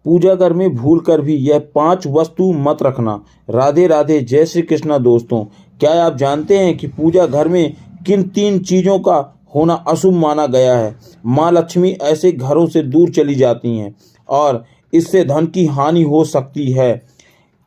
पूजा घर में भूल कर भी यह 5 वस्तु मत रखना। राधे राधे, जय श्री कृष्णा। दोस्तों, क्या आप जानते हैं कि पूजा घर में किन 3 चीज़ों का होना अशुभ माना गया है? माँ लक्ष्मी ऐसे घरों से दूर चली जाती हैं और इससे धन की हानि हो सकती है।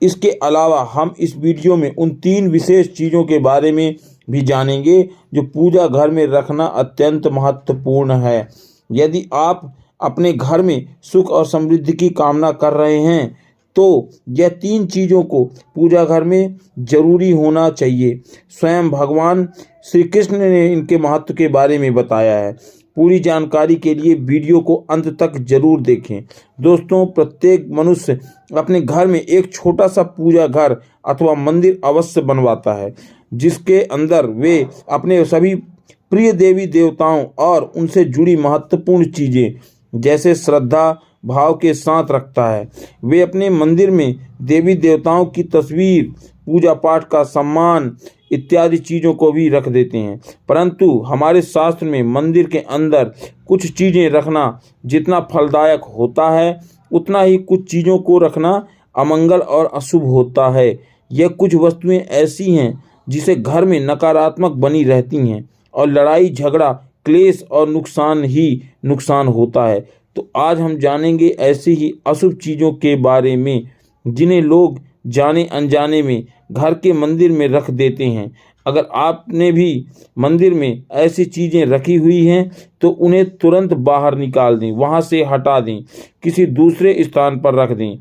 इसके अलावा हम इस वीडियो में उन 3 विशेष चीज़ों के बारे में भी जानेंगे जो पूजा घर में रखना अत्यंत महत्वपूर्ण है। यदि आप अपने घर में सुख और समृद्धि की कामना कर रहे हैं तो यह 3 चीज़ों को पूजा घर में जरूरी होना चाहिए। स्वयं भगवान श्री कृष्ण ने इनके महत्व के बारे में बताया है। पूरी जानकारी के लिए वीडियो को अंत तक जरूर देखें। दोस्तों, प्रत्येक मनुष्य अपने घर में एक छोटा सा पूजा घर अथवा मंदिर अवश्य बनवाता है, जिसके अंदर वे अपने सभी प्रिय देवी देवताओं और उनसे जुड़ी महत्वपूर्ण चीज़ें जैसे श्रद्धा भाव के साथ रखता है। वे अपने मंदिर में देवी देवताओं की तस्वीर, पूजा पाठ का सम्मान इत्यादि चीज़ों को भी रख देते हैं। परंतु हमारे शास्त्र में मंदिर के अंदर कुछ चीज़ें रखना जितना फलदायक होता है, उतना ही कुछ चीज़ों को रखना अमंगल और अशुभ होता है। यह कुछ वस्तुएं ऐसी हैं जिसे घर में नकारात्मक बनी रहती हैं और लड़ाई झगड़ा क्लेश और नुकसान ही नुकसान होता है। तो आज हम जानेंगे ऐसी ही अशुभ चीज़ों के बारे में जिन्हें लोग जाने अनजाने में घर के मंदिर में रख देते हैं। अगर आपने भी मंदिर में ऐसी चीज़ें रखी हुई हैं तो उन्हें तुरंत बाहर निकाल दें, वहाँ से हटा दें, किसी दूसरे स्थान पर रख दें,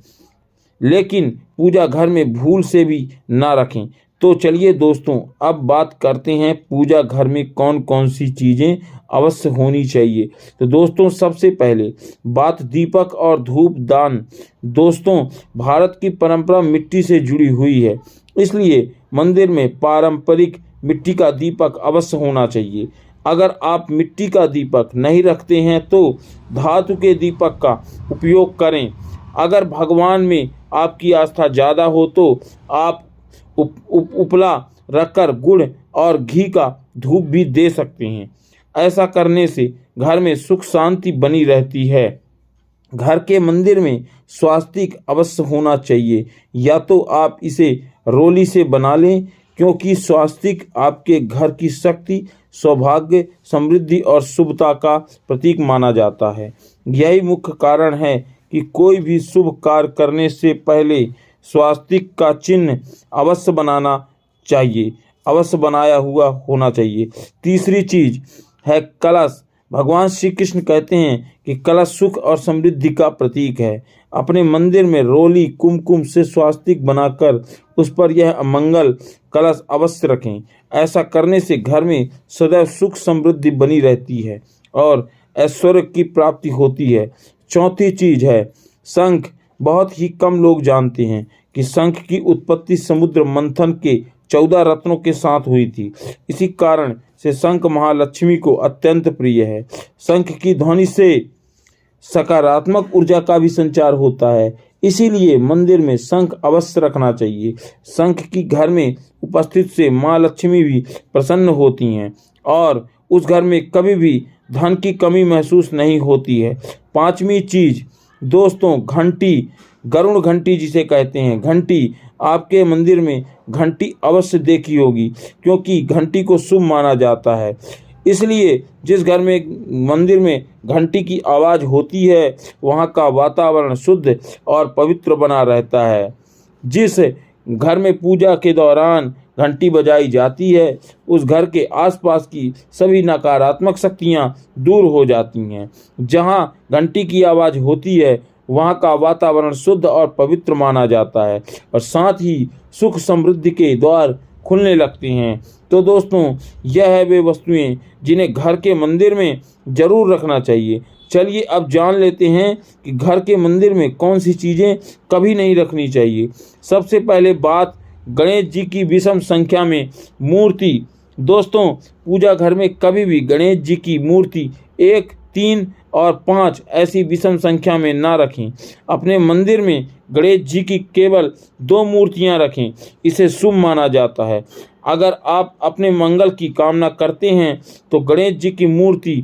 लेकिन पूजा घर में भूल से भी ना रखें। तो चलिए दोस्तों, अब बात करते हैं पूजा घर में कौन कौन सी चीज़ें अवश्य होनी चाहिए। तो दोस्तों, सबसे पहले बात दीपक और धूप दान। दोस्तों, भारत की परंपरा मिट्टी से जुड़ी हुई है, इसलिए मंदिर में पारंपरिक मिट्टी का दीपक अवश्य होना चाहिए। अगर आप मिट्टी का दीपक नहीं रखते हैं तो धातु के दीपक का उपयोग करें। अगर भगवान में आपकी आस्था ज़्यादा हो तो आप उपला रखकर गुड़ और घी का धूप भी दे सकते हैं। ऐसा करने से घर में सुख शांति बनी रहती है। घर के मंदिर में स्वास्तिक अवश्य होना चाहिए, या तो आप इसे रोली से बना लें, क्योंकि स्वास्तिक आपके घर की शक्ति, सौभाग्य, समृद्धि और शुभता का प्रतीक माना जाता है। यही मुख्य कारण है कि कोई भी शुभ कार्य करने से पहले स्वास्तिक का चिन्ह अवश्य बनाना चाहिए, अवश्य बनाया हुआ होना चाहिए। तीसरी चीज है कलश। भगवान श्री कृष्ण कहते हैं कि कलश सुख और समृद्धि का प्रतीक है। अपने मंदिर में रोली कुमकुम से स्वास्तिक बनाकर उस पर यह अमंगल कलश अवश्य रखें। ऐसा करने से घर में सदैव सुख समृद्धि बनी रहती है और ऐश्वर्य की प्राप्ति होती है। चौथी चीज है शंख। बहुत ही कम लोग जानते हैं कि शंख की उत्पत्ति समुद्र मंथन के 14 रत्नों के साथ हुई थी। इसी कारण से शंख महालक्ष्मी को अत्यंत प्रिय है। शंख की ध्वनि से सकारात्मक ऊर्जा का भी संचार होता है, इसीलिए मंदिर में शंख अवश्य रखना चाहिए। शंख की घर में उपस्थित से माँ लक्ष्मी भी प्रसन्न होती हैं और उस घर में कभी भी धन की कमी महसूस नहीं होती है। पांचवी चीज दोस्तों, घंटी, गरुड़ घंटी जिसे कहते हैं, घंटी। आपके मंदिर में घंटी अवश्य देखी होगी, क्योंकि घंटी को शुभ माना जाता है। इसलिए जिस घर में मंदिर में घंटी की आवाज़ होती है वहाँ का वातावरण शुद्ध और पवित्र बना रहता है। जिस घर में पूजा के दौरान घंटी बजाई जाती है उस घर के आसपास की सभी नकारात्मक शक्तियाँ दूर हो जाती हैं। जहाँ घंटी की आवाज़ होती है वहाँ का वातावरण शुद्ध और पवित्र माना जाता है और साथ ही सुख समृद्धि के द्वार खुलने लगते हैं। तो दोस्तों, यह है वे वस्तुएं जिन्हें घर के मंदिर में जरूर रखना चाहिए। चलिए अब जान लेते हैं कि घर के मंदिर में कौन सी चीज़ें कभी नहीं रखनी चाहिए। सबसे पहले बात गणेश जी की विषम संख्या में मूर्ति। दोस्तों, पूजा घर में कभी भी गणेश जी की मूर्ति 1, 3 और 5 ऐसी विषम संख्या में ना रखें। अपने मंदिर में गणेश जी की केवल 2 मूर्तियां रखें, इसे शुभ माना जाता है। अगर आप अपने मंगल की कामना करते हैं तो गणेश जी की मूर्ति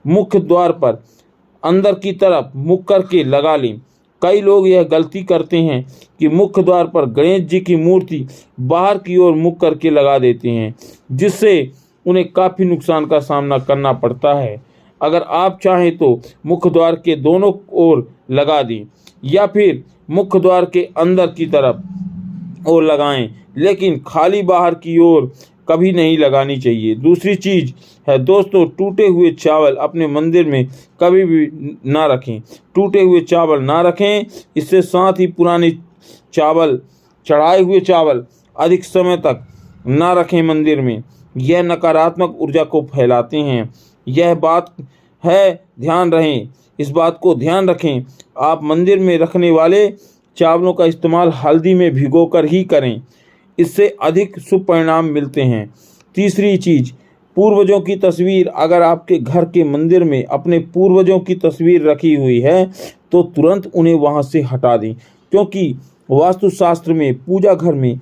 मुख्य द्वार पर अंदर की तरफ मुख करके लगा लें। कई लोग यह गलती करते हैं कि मुख्य द्वार पर गणेश जी की मूर्ति बाहर की ओर मुख करके लगा देते हैं, जिससे उन्हें काफ़ी नुकसान का सामना करना पड़ता है। अगर आप चाहें तो मुख्य द्वार के दोनों ओर लगा दें या फिर मुख्य द्वार के अंदर की तरफ ओर लगाएं, लेकिन खाली बाहर की ओर कभी नहीं लगानी चाहिए। दूसरी चीज़ है दोस्तों, टूटे हुए चावल अपने मंदिर में कभी भी ना रखें। टूटे हुए चावल ना रखें, इससे साथ ही पुराने चावल, चढ़ाए हुए चावल अधिक समय तक ना रखें मंदिर में। यह नकारात्मक ऊर्जा को फैलाते हैं। यह बात है, ध्यान रहें, इस बात को ध्यान रखें। आप मंदिर में रखने वाले चावलों का इस्तेमाल हल्दी में भिगोकर ही करें, इससे अधिक शुभ परिणाम मिलते हैं। तीसरी चीज़, पूर्वजों की तस्वीर। अगर आपके घर के मंदिर में अपने पूर्वजों की तस्वीर रखी हुई है तो तुरंत उन्हें वहां से हटा दें, क्योंकि वास्तुशास्त्र में पूजा घर में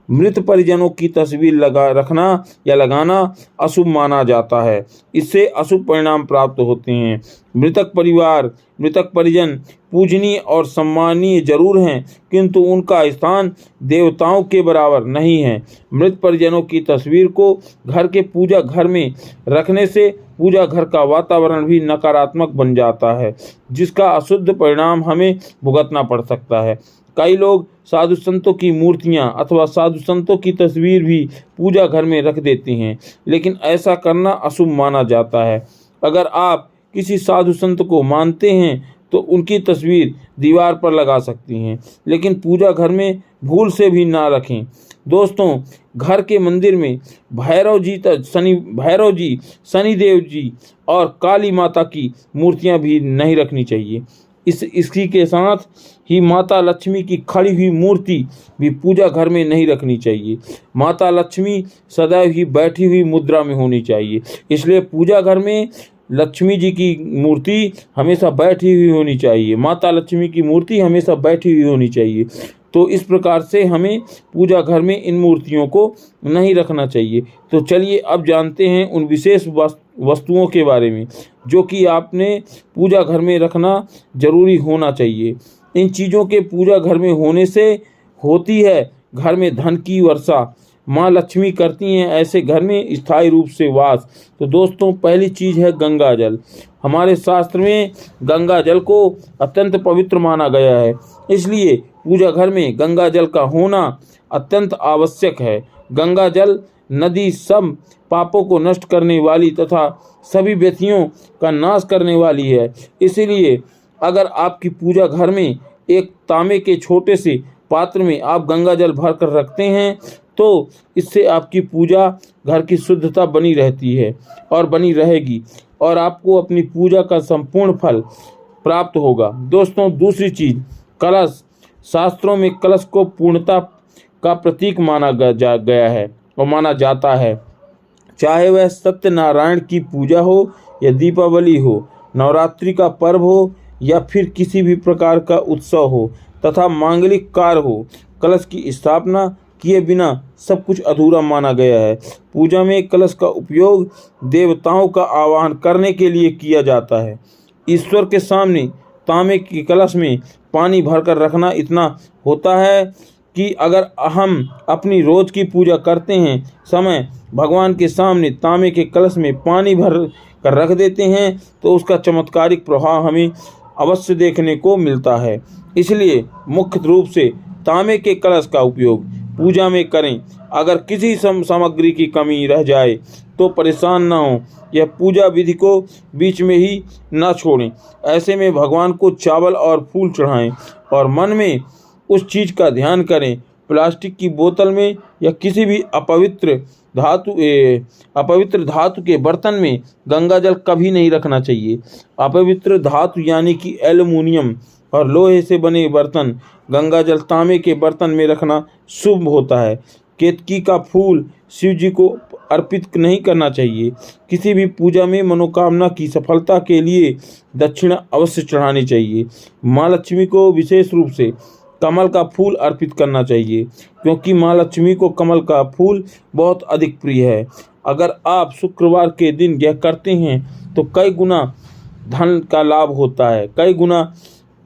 मृत परिजनों की तस्वीर रखना या लगाना अशुभ माना जाता है। इससे अशुभ परिणाम प्राप्त होते हैं। मृतक परिजन पूजनीय और सम्मानीय जरूर हैं, किंतु उनका स्थान देवताओं के बराबर नहीं है। मृत परिजनों की तस्वीर को घर के पूजा घर में रखने से पूजा घर का वातावरण भी नकारात्मक बन जाता है, जिसका अशुद्ध परिणाम हमें भुगतना पड़ सकता है। कई लोग साधु संतों की मूर्तियां अथवा साधु संतों की तस्वीर भी पूजा घर में रख देते हैं, लेकिन ऐसा करना अशुभ माना जाता है। अगर आप किसी साधु संत को मानते हैं तो उनकी तस्वीर दीवार पर लगा सकती हैं, लेकिन पूजा घर में भूल से भी ना रखें। दोस्तों, घर के मंदिर में भैरव जी, शनिदेव जी और काली माता की मूर्तियां भी नहीं रखनी चाहिए। इसी के साथ ही माता लक्ष्मी की खड़ी हुई मूर्ति भी पूजा घर में नहीं रखनी चाहिए। माता लक्ष्मी सदैव ही बैठी हुई मुद्रा में होनी चाहिए, इसलिए पूजा घर में लक्ष्मी जी की मूर्ति हमेशा बैठी हुई होनी चाहिए। माता लक्ष्मी की मूर्ति हमेशा बैठी हुई होनी चाहिए। तो इस प्रकार से हमें पूजा घर में इन मूर्तियों को नहीं रखना चाहिए। तो चलिए अब जानते हैं उन विशेष वस्तुओं के बारे में जो कि आपने पूजा घर में रखना जरूरी होना चाहिए। इन चीज़ों के पूजा घर में होने से होती है घर में धन की वर्षा। माँ लक्ष्मी करती हैं ऐसे घर में स्थायी रूप से वास। तो दोस्तों, पहली चीज़ है गंगा जल। हमारे शास्त्र में गंगा जल को अत्यंत पवित्र माना गया है, इसलिए पूजा घर में गंगा जल का होना अत्यंत आवश्यक है। गंगा जल नदी सब पापों को नष्ट करने वाली तथा सभी व्यथियों का नाश करने वाली है। इसीलिए अगर आपकी पूजा घर में एक तांबे के छोटे से पात्र में आप गंगा जल भर कर रखते हैं तो इससे आपकी पूजा घर की शुद्धता बनी रहती है और बनी रहेगी और आपको अपनी पूजा का संपूर्ण फल प्राप्त होगा। दोस्तों, दूसरी चीज़, कलश। शास्त्रों में कलश को पूर्णता का प्रतीक माना गया है और माना जाता है। चाहे वह सत्यनारायण की पूजा हो या दीपावली हो, नवरात्रि का पर्व हो या फिर किसी भी प्रकार का उत्सव हो तथा मांगलिक कार्य हो, कलश की स्थापना किए बिना सब कुछ अधूरा माना गया है। पूजा में कलश का उपयोग देवताओं का आवाहन करने के लिए किया जाता है। ईश्वर के सामने तांबे के कलश में पानी भरकर रखना इतना होता है कि अगर हम अपनी रोज की पूजा करते हैं समय भगवान के सामने तांबे के कलश में पानी भर कर रख देते हैं तो उसका चमत्कारिक प्रभाव हमें अवश्य देखने को मिलता है। इसलिए मुख्य रूप से तांबे के कलश का उपयोग पूजा में करें। अगर किसी सामग्री की कमी रह जाए तो परेशान न हो, यह पूजा विधि को बीच में ही न छोड़ें। ऐसे में भगवान को चावल और फूल चढ़ाएं और मन में उस चीज़ का ध्यान करें। प्लास्टिक की बोतल में या किसी भी अपवित्र धातु के बर्तन में गंगा जल कभी नहीं रखना चाहिए। अपवित्र धातु यानी कि एल्युमिनियम और लोहे से बने बर्तन, गंगा जल तांबे के बर्तन में रखना शुभ होता है। केतकी का फूल शिव जी को अर्पित नहीं करना चाहिए। किसी भी पूजा में मनोकामना की सफलता के लिए दक्षिणा अवश्य चढ़ानी चाहिए। माँ लक्ष्मी को विशेष रूप से कमल का फूल अर्पित करना चाहिए, क्योंकि माँ लक्ष्मी को कमल का फूल बहुत अधिक प्रिय है। अगर आप शुक्रवार के दिन यह करते हैं तो कई गुना धन का लाभ होता है, कई गुना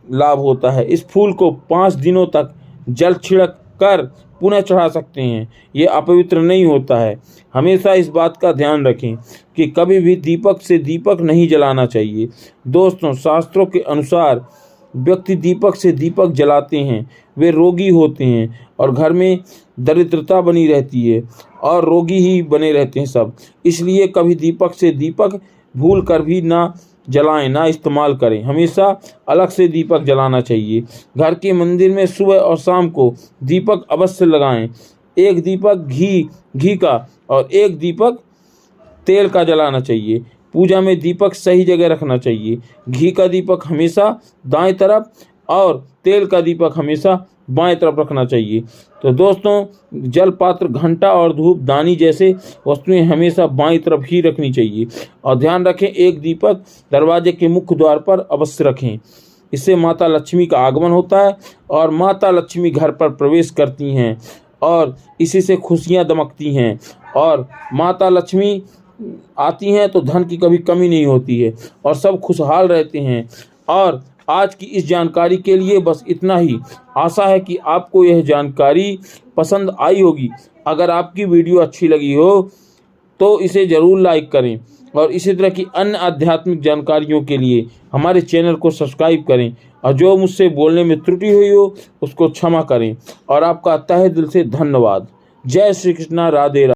लाभ होता है। इस फूल को 5 दिनों तक जल छिड़क कर पुनः चढ़ा सकते हैं। ये अपवित्र नहीं होता है। हमेशा इस बात का ध्यान रखें कि कभी भी दीपक से दीपक नहीं जलाना चाहिए। दोस्तों, शास्त्रों के अनुसार व्यक्ति दीपक से दीपक जलाते हैं वे रोगी होते हैं और घर में दरिद्रता बनी रहती है और रोगी ही बने रहते हैं सब। इसलिए कभी दीपक से दीपक भूल कर भी ना जलाएं, ना इस्तेमाल करें। हमेशा अलग से दीपक जलाना चाहिए। घर के मंदिर में सुबह और शाम को दीपक अवश्य लगाएं। एक दीपक घी का और एक दीपक तेल का जलाना चाहिए। पूजा में दीपक सही जगह रखना चाहिए। घी का दीपक हमेशा दाएं तरफ और तेल का दीपक हमेशा बाएं तरफ रखना चाहिए। तो दोस्तों, जल पात्र, घंटा और धूप दानी जैसे वस्तुएं हमेशा बाईं तरफ ही रखनी चाहिए। और ध्यान रखें, एक दीपक दरवाजे के मुख्य द्वार पर अवश्य रखें। इससे माता लक्ष्मी का आगमन होता है और माता लक्ष्मी घर पर प्रवेश करती हैं और इसी से खुशियां दमकती हैं। और माता लक्ष्मी आती हैं तो धन की कभी कमी नहीं होती है और सब खुशहाल रहते हैं। और आज की इस जानकारी के लिए बस इतना ही। आशा है कि आपको यह जानकारी पसंद आई होगी। अगर आपकी वीडियो अच्छी लगी हो तो इसे ज़रूर लाइक करें और इसी तरह की अन्य आध्यात्मिक जानकारियों के लिए हमारे चैनल को सब्सक्राइब करें। और जो मुझसे बोलने में त्रुटि हुई हो उसको क्षमा करें। और आपका तहे दिल से धन्यवाद। जय श्री कृष्णा। राधे राधे।